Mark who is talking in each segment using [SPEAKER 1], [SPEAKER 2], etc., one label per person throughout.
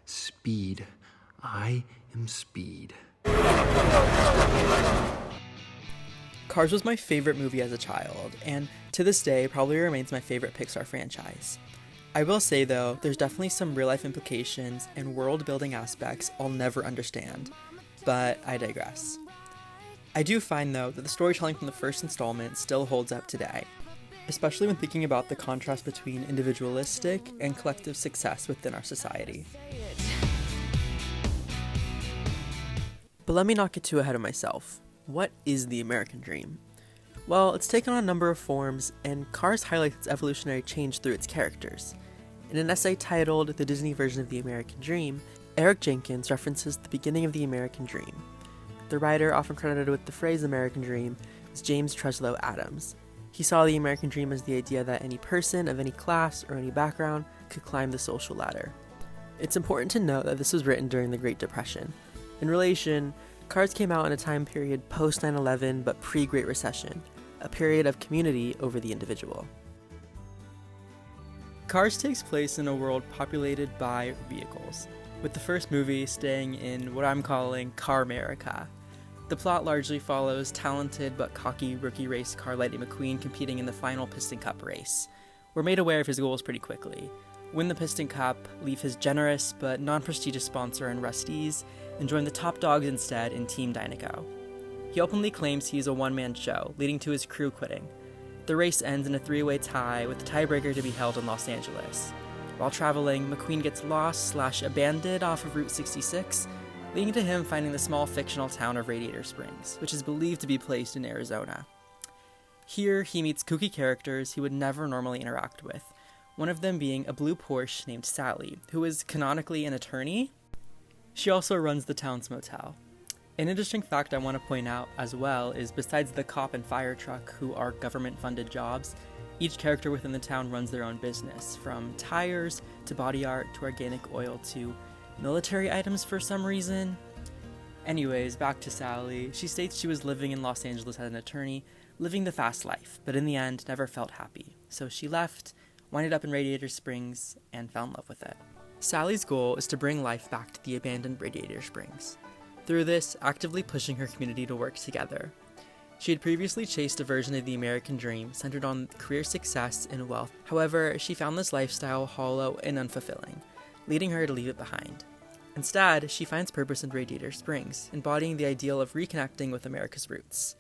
[SPEAKER 1] Speed. I am speed.
[SPEAKER 2] Cars was my favorite movie as a child, and to this day probably remains my favorite Pixar franchise. I will say though, there's definitely some real-life implications and world-building aspects I'll never understand, but I digress. I do find though that the storytelling from the first installment still holds up today, especially when thinking about the contrast between individualistic and collective success within our society. But let me not get too ahead of myself. What is the American dream? Well, it's taken on a number of forms, and Cars highlights its evolutionary change through its characters. In an essay titled The Disney Version of the American Dream, Eric Jenkins references the beginning of the American dream. The writer, often credited with the phrase American dream, is James Treslow Adams. He saw the American dream as the idea that any person of any class or any background could climb the social ladder. It's important to note that this was written during the Great Depression. In relation, Cars came out in a time period post 9/11 but pre-Great Recession, a period of community over the individual. Cars takes place in a world populated by vehicles, with the first movie staying in what I'm calling Car-America. The plot largely follows talented but cocky rookie race car Lightning McQueen competing in the final Piston Cup race. We're made aware of his goals pretty quickly. Win the Piston Cup, leave his generous but non-prestigious sponsor in Rusty's, and join the top dogs instead in Team Dynaco. He openly claims he is a one-man show, leading to his crew quitting. The race ends in a three-way tie, with the tiebreaker to be held in Los Angeles. While traveling, McQueen gets lost/abandoned off of Route 66, leading to him finding the small fictional town of Radiator Springs, which is believed to be placed in Arizona. Here, he meets kooky characters he would never normally interact with, one of them being a blue Porsche named Sally, who is canonically an attorney. She also runs the town's motel. An interesting fact I want to point out as well is besides the cop and fire truck, who are government-funded jobs, each character within the town runs their own business, from tires to body art to organic oil to military items for some reason. Anyways, back to Sally. She states she was living in Los Angeles as an attorney, living the fast life, but in the end never felt happy. So she left, winded up in Radiator Springs, and fell in love with it. Sally's goal is to bring life back to the abandoned Radiator Springs. Through this, actively pushing her community to work together. She had previously chased a version of the American dream centered on career success and wealth. However, she found this lifestyle hollow and unfulfilling, leading her to leave it behind. Instead, she finds purpose in Radiator Springs, embodying the ideal of reconnecting with America's roots.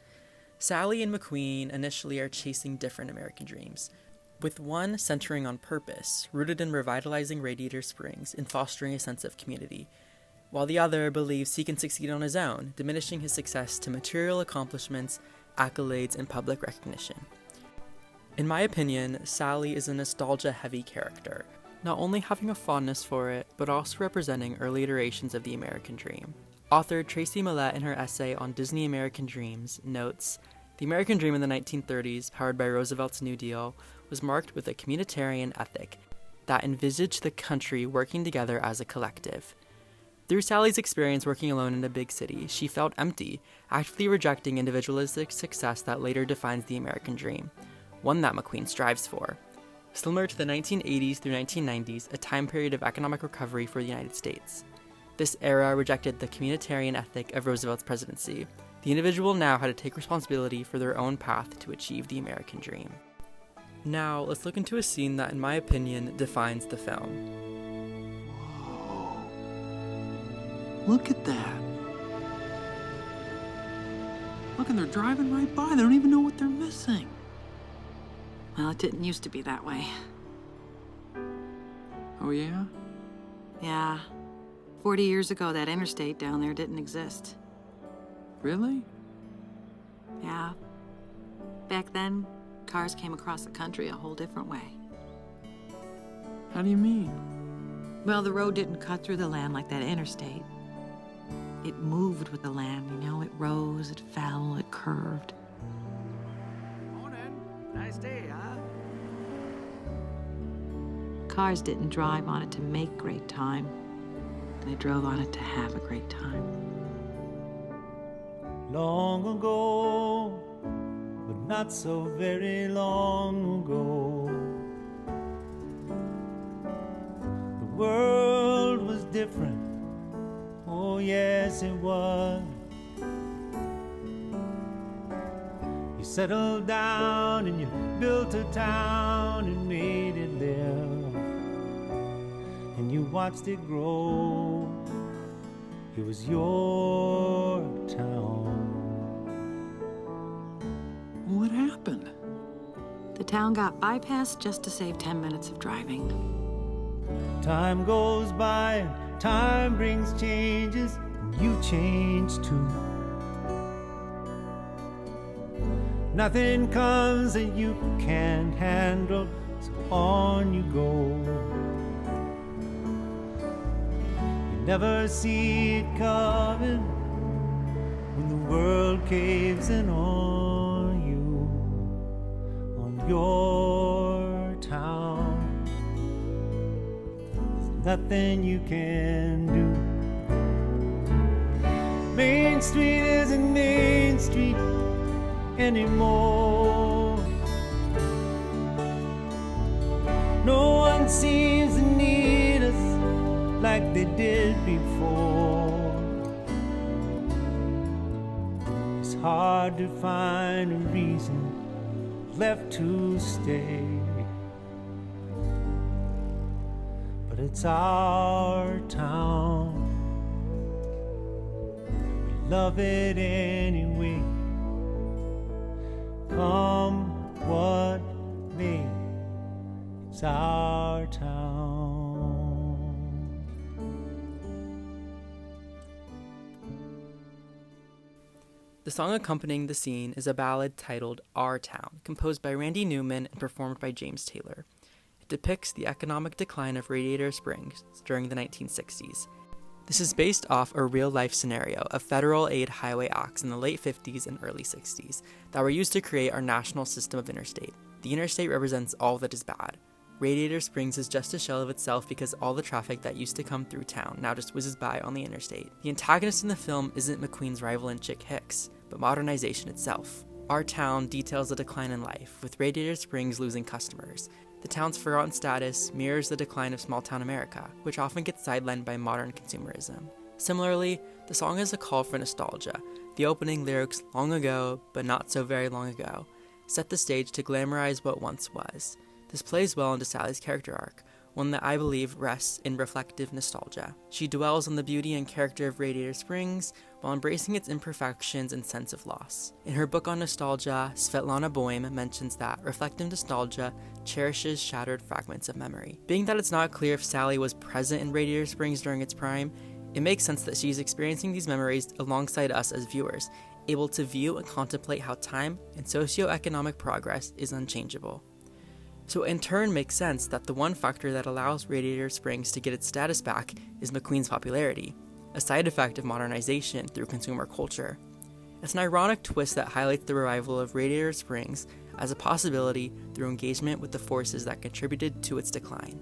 [SPEAKER 2] Sally and McQueen initially are chasing different American dreams, with one centering on purpose, rooted in revitalizing Radiator Springs and fostering a sense of community, while the other believes he can succeed on his own, diminishing his success to material accomplishments, accolades, and public recognition. In my opinion, Sally is a nostalgia-heavy character, not only having a fondness for it, but also representing early iterations of the American dream. Author Tracy Millett, in her essay on Disney American Dreams, notes, "The American dream in the 1930s, powered by Roosevelt's New Deal, was marked with a communitarian ethic that envisaged the country working together as a collective. Through Sally's experience working alone in a big city, she felt empty, actively rejecting individualistic success that later defines the American dream, one that McQueen strives for. Similar to the 1980s through 1990s, a time period of economic recovery for the United States. This era rejected the communitarian ethic of Roosevelt's presidency. The individual now had to take responsibility for their own path to achieve the American dream." Now, let's look into a scene that, in my opinion, defines the film.
[SPEAKER 1] Whoa. Look at that. Look, and they're driving right by. They don't even know what they're missing.
[SPEAKER 3] Well, it didn't used to be that way.
[SPEAKER 1] Oh, yeah?
[SPEAKER 3] Yeah. 40 years ago, that interstate down there didn't exist.
[SPEAKER 1] Really?
[SPEAKER 3] Yeah. Back then, cars came across the country a whole different way.
[SPEAKER 1] How do you mean?
[SPEAKER 3] Well, the road didn't cut through the land like that interstate. It moved with the land, you know? It rose, it fell, it curved.
[SPEAKER 4] Morning. Nice day, huh?
[SPEAKER 3] Cars didn't drive on it to make great time. They drove on it to have a great time.
[SPEAKER 5] Long ago, but not so very long ago, the world was different. Oh yes it was. You settled down and you built a town and made it live, and you watched it grow. It was your town.
[SPEAKER 1] What happened?
[SPEAKER 3] The town got bypassed just to save 10 minutes of driving.
[SPEAKER 5] Time goes by and time brings changes, and you change too. Nothing comes that you can't handle, so on you go. You never see it coming when the world caves in on you, on your town. There's nothing you can do. Main Street isn't Main Street anymore. No one seems to need us like they did before. It's hard to find a reason left to stay, but it's our town. We love it anyway. Come what may, it's our town.
[SPEAKER 2] The song accompanying the scene is a ballad titled Our Town, composed by Randy Newman and performed by James Taylor. It depicts the economic decline of Radiator Springs during the 1960s. This is based off a real-life scenario of federal aid highway acts in the late 50s and early 60s that were used to create our national system of interstate. The interstate represents all that is bad. Radiator Springs is just a shell of itself because all the traffic that used to come through town now just whizzes by on the interstate. The antagonist in the film isn't McQueen's rival in Chick Hicks, but modernization itself. Our town details the decline in life, with Radiator Springs losing customers. The town's forgotten status mirrors the decline of small-town America, which often gets sidelined by modern consumerism. Similarly, the song is a call for nostalgia. The opening lyrics, long ago, but not so very long ago, set the stage to glamorize what once was. This plays well into Sally's character arc, one that I believe rests in reflective nostalgia. She dwells on the beauty and character of Radiator Springs while embracing its imperfections and sense of loss. In her book on nostalgia, Svetlana Boym mentions that reflective nostalgia cherishes shattered fragments of memory. Being that it's not clear if Sally was present in Radiator Springs during its prime, it makes sense that she's experiencing these memories alongside us as viewers, able to view and contemplate how time and socioeconomic progress is unchangeable. So in turn makes sense that the one factor that allows Radiator Springs to get its status back is McQueen's popularity, a side effect of modernization through consumer culture. It's an ironic twist that highlights the revival of Radiator Springs as a possibility through engagement with the forces that contributed to its decline.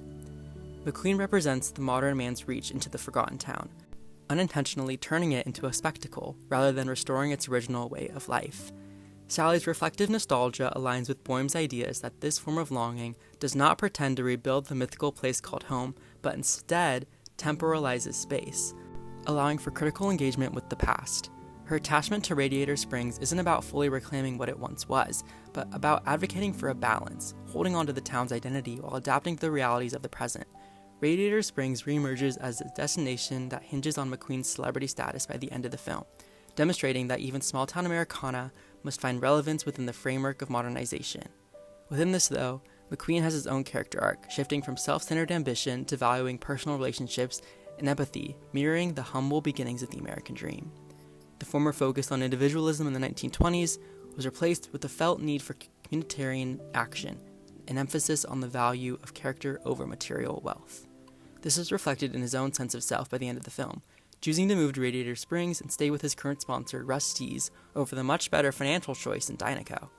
[SPEAKER 2] McQueen represents the modern man's reach into the forgotten town, unintentionally turning it into a spectacle rather than restoring its original way of life. Sally's reflective nostalgia aligns with Boym's ideas that this form of longing does not pretend to rebuild the mythical place called home, but instead temporalizes space, allowing for critical engagement with the past. Her attachment to Radiator Springs isn't about fully reclaiming what it once was, but about advocating for a balance, holding on to the town's identity while adapting to the realities of the present. Radiator Springs reemerges as a destination that hinges on McQueen's celebrity status by the end of the film, demonstrating that even small-town Americana must find relevance within the framework of modernization. Within this, though, McQueen has his own character arc, shifting from self-centered ambition to valuing personal relationships and empathy, mirroring the humble beginnings of the American dream. The former focus on individualism in the 1920s was replaced with the felt need for communitarian action, an emphasis on the value of character over material wealth. This is reflected in his own sense of self by the end of the film, choosing to move to Radiator Springs and stay with his current sponsor, Russ Tees, over the much better financial choice in Dynaco.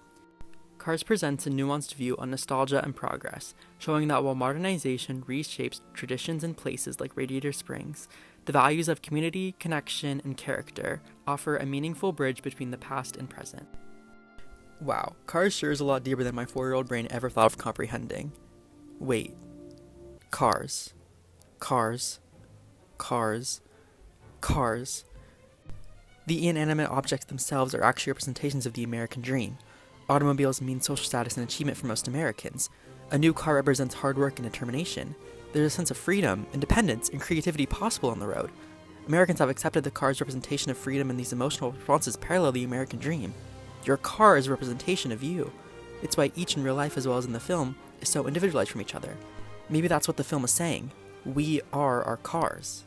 [SPEAKER 2] Cars presents a nuanced view on nostalgia and progress, showing that while modernization reshapes traditions and places like Radiator Springs, the values of community, connection, and character offer a meaningful bridge between the past and present. Wow, Cars sure is a lot deeper than my 4-year-old brain ever thought of comprehending. Wait. Cars. cars. Cars. The inanimate objects themselves are actually representations of the American dream. Automobiles mean social status and achievement for most Americans. A new car represents hard work and determination. There's a sense of freedom, independence, and creativity possible on the road. Americans have accepted the car's representation of freedom, and these emotional responses parallel the American dream. Your car is a representation of you. It's why each in real life as well as in the film is so individualized from each other. Maybe that's what the film is saying. We are our cars.